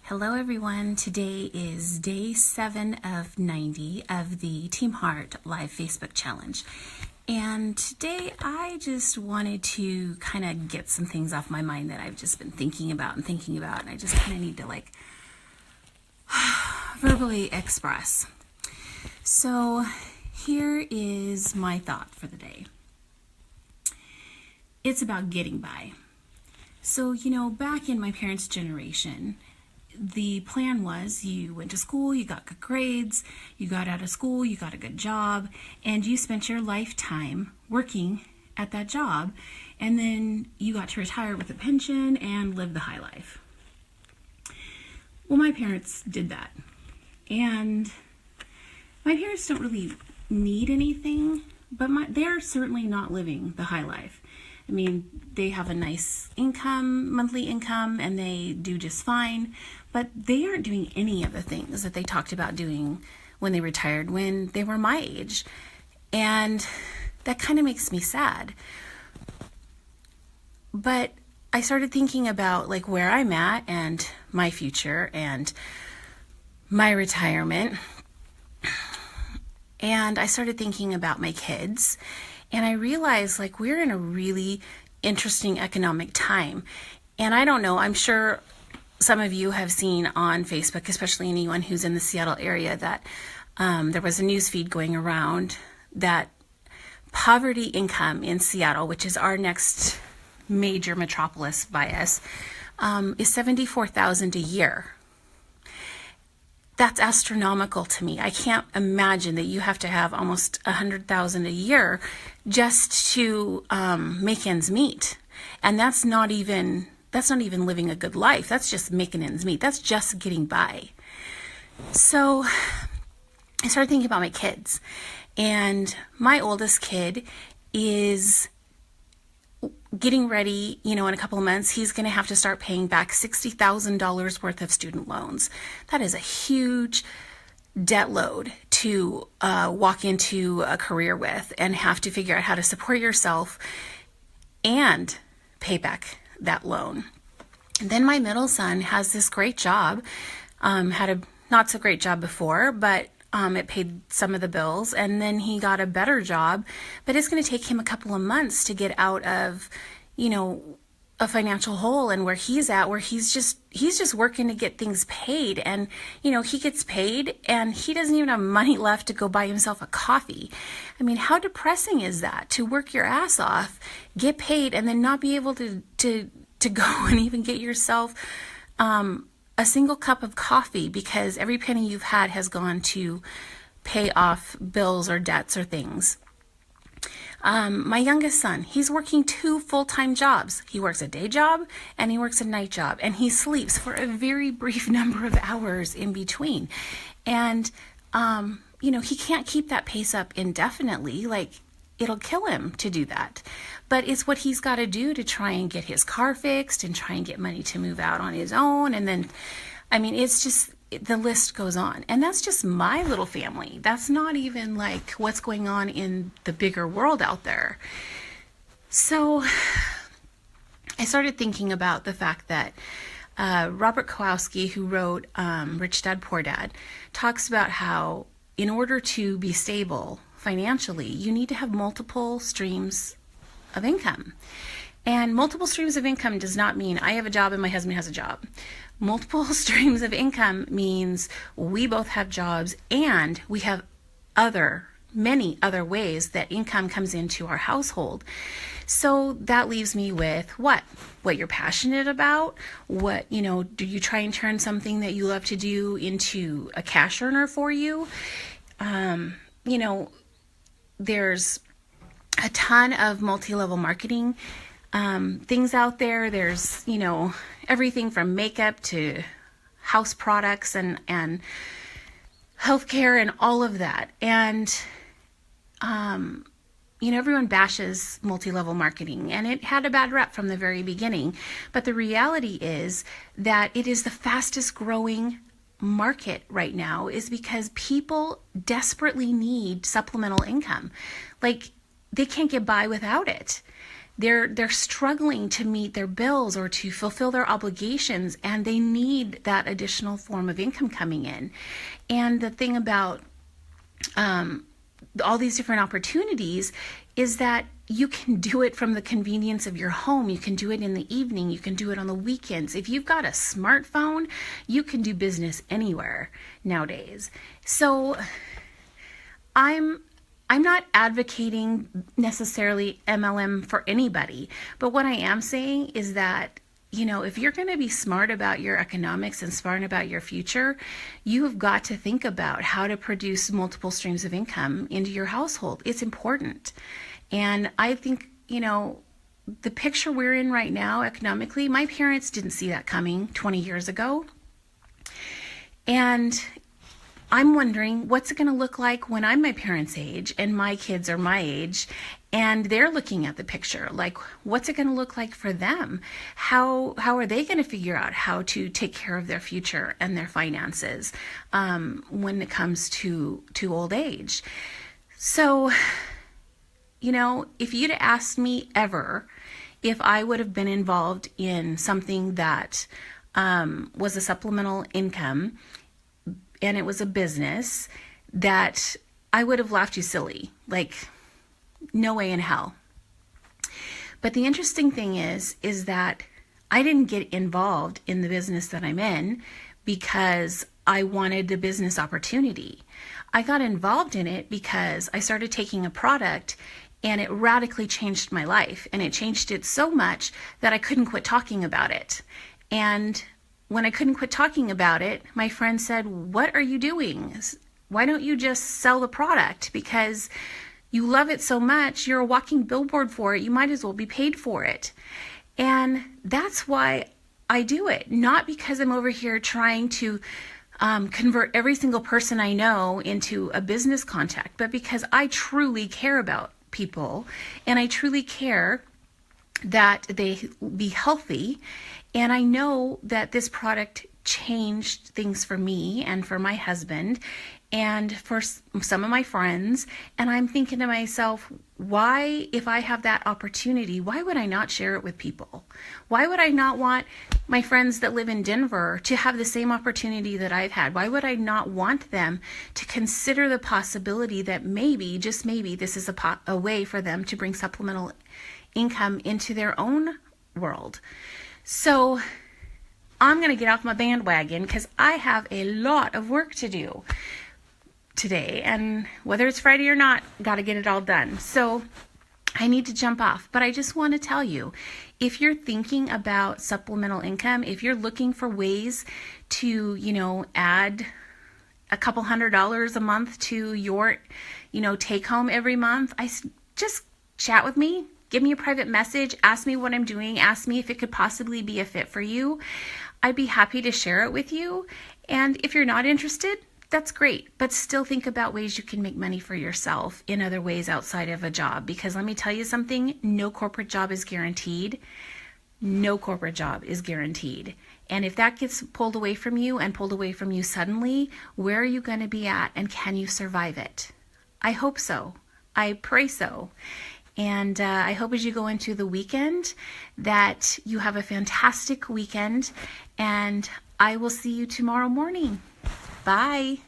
Hello everyone, today is day 7 of 90 of the Team Heart live Facebook challenge. And today I just wanted to kind of get some things off my mind that I've just been thinking about, and I just kind of need to verbally express. So here is my thought for the day. It's about getting by. So, back in my parents' generation, the plan was you went to school, you got good grades, you got out of school, you got a good job, and you spent your lifetime working at that job, and then you got to retire with a pension and live the high life. Well, my parents did that, and my parents don't really need anything, but they're certainly not living the high life. I mean, they have a nice income, monthly income, and they do just fine, but they aren't doing any of the things that they talked about doing when they retired, when they were my age. And that kind of makes me sad. But I started thinking about where I'm at and my future and my retirement. And I started thinking about my kids. And I realized we're in a really interesting economic time. And I don't know, I'm sure some of you have seen on Facebook, especially anyone who's in the Seattle area, that there was a news feed going around that poverty income in Seattle, which is our next major metropolis by us, is $74,000 a year. That's astronomical to me. I can't imagine that you have to have almost $100,000 a year just to make ends meet. And that's not even living a good life. That's just making ends meet. That's just getting by. So I started thinking about my kids. And my oldest kid is getting ready, in a couple of months, he's going to have to start paying back $60,000 worth of student loans. That is a huge debt load to walk into a career with and have to figure out how to support yourself and pay back that loan. And then my middle son has this great job, had a not so great job before, but it paid some of the bills, and then he got a better job, but it's going to take him a couple of months to get out of, a financial hole, and where he's at, where he's just working to get things paid, and, he gets paid and he doesn't even have money left to go buy himself a coffee. I mean, how depressing is that, to work your ass off, get paid, and then not be able to go and even get yourself, a single cup of coffee because every penny you've had has gone to pay off bills or debts or things. My youngest son, he's working 2 full-time jobs. He works a day job and he works a night job, and he sleeps for a very brief number of hours in between. And, he can't keep that pace up indefinitely. It'll kill him to do that. But it's what he's got to do to try and get his car fixed and try and get money to move out on his own. And then, it's just, the list goes on. And that's just my little family. That's not even what's going on in the bigger world out there. So I started thinking about the fact that Robert Kowalski, who wrote Rich Dad, Poor Dad, talks about how in order to be stable financially, you need to have multiple streams of income. And multiple streams of income does not mean I have a job and my husband has a job. Multiple streams of income means we both have jobs and we have many other ways that income comes into our household. So that leaves me with what you're passionate about, do you try and turn something that you love to do into a cash earner for you? There's a ton of multi-level marketing things out there. There's, everything from makeup to house products and healthcare and all of that. And, everyone bashes multi-level marketing, and it had a bad rep from the very beginning. But the reality is that it is the fastest growing market right now, is because people desperately need supplemental income. They can't get by without it. they're struggling to meet their bills or to fulfill their obligations, and they need that additional form of income coming in. And the thing about all these different opportunities is that you can do it from the convenience of your home. You can do it in the evening. You can do it on the weekends. If you've got a smartphone, you can do business anywhere nowadays. So I'm not advocating necessarily MLM for anybody, but what I am saying is that, if you're going to be smart about your economics and smart about your future, you have got to think about how to produce multiple streams of income into your household. It's important. And I think, the picture we're in right now economically, my parents didn't see that coming 20 years ago. And I'm wondering, what's it going to look like when I'm my parents' age and my kids are my age and they're looking at the picture? Like, what's it going to look like for them? How are they going to figure out how to take care of their future and their finances when it comes to old age? So, if you'd asked me ever if I would have been involved in something that was a supplemental income, and it was a business, that I would have laughed you silly. Like, no way in hell. But the interesting thing is that I didn't get involved in the business that I'm in because I wanted the business opportunity. I got involved in it because I started taking a product and it radically changed my life. And it changed it so much that I couldn't quit talking about it. And when I couldn't quit talking about it, my friend said, "What are you doing? Why don't you just sell the product? Because you love it so much, you're a walking billboard for it. You might as well be paid for it." And that's why I do it. Not because I'm over here trying to convert every single person I know into a business contact, but because I truly care about people and I truly care that they be healthy. And I know that this product changed things for me and for my husband and for some of my friends. And I'm thinking to myself, why, if I have that opportunity, why would I not share it with people? Why would I not want my friends that live in Denver to have the same opportunity that I've had? Why would I not want them to consider the possibility that maybe, just maybe, this is a way for them to bring supplemental income into their own world? So I'm going to get off my bandwagon because I have a lot of work to do today. And whether it's Friday or not, got to get it all done. So I need to jump off. But I just want to tell you, if you're thinking about supplemental income, if you're looking for ways to, add a couple $100 a month to your, take home every month, just chat with me. Give me a private message, ask me what I'm doing, ask me if it could possibly be a fit for you. I'd be happy to share it with you. And if you're not interested, that's great. But still think about ways you can make money for yourself in other ways outside of a job. Because let me tell you something, no corporate job is guaranteed. No corporate job is guaranteed. And if that gets pulled away from you and pulled away from you suddenly, where are you going to be at and can you survive it? I hope so. I pray so. And I hope as you go into the weekend that you have a fantastic weekend. And I will see you tomorrow morning. Bye.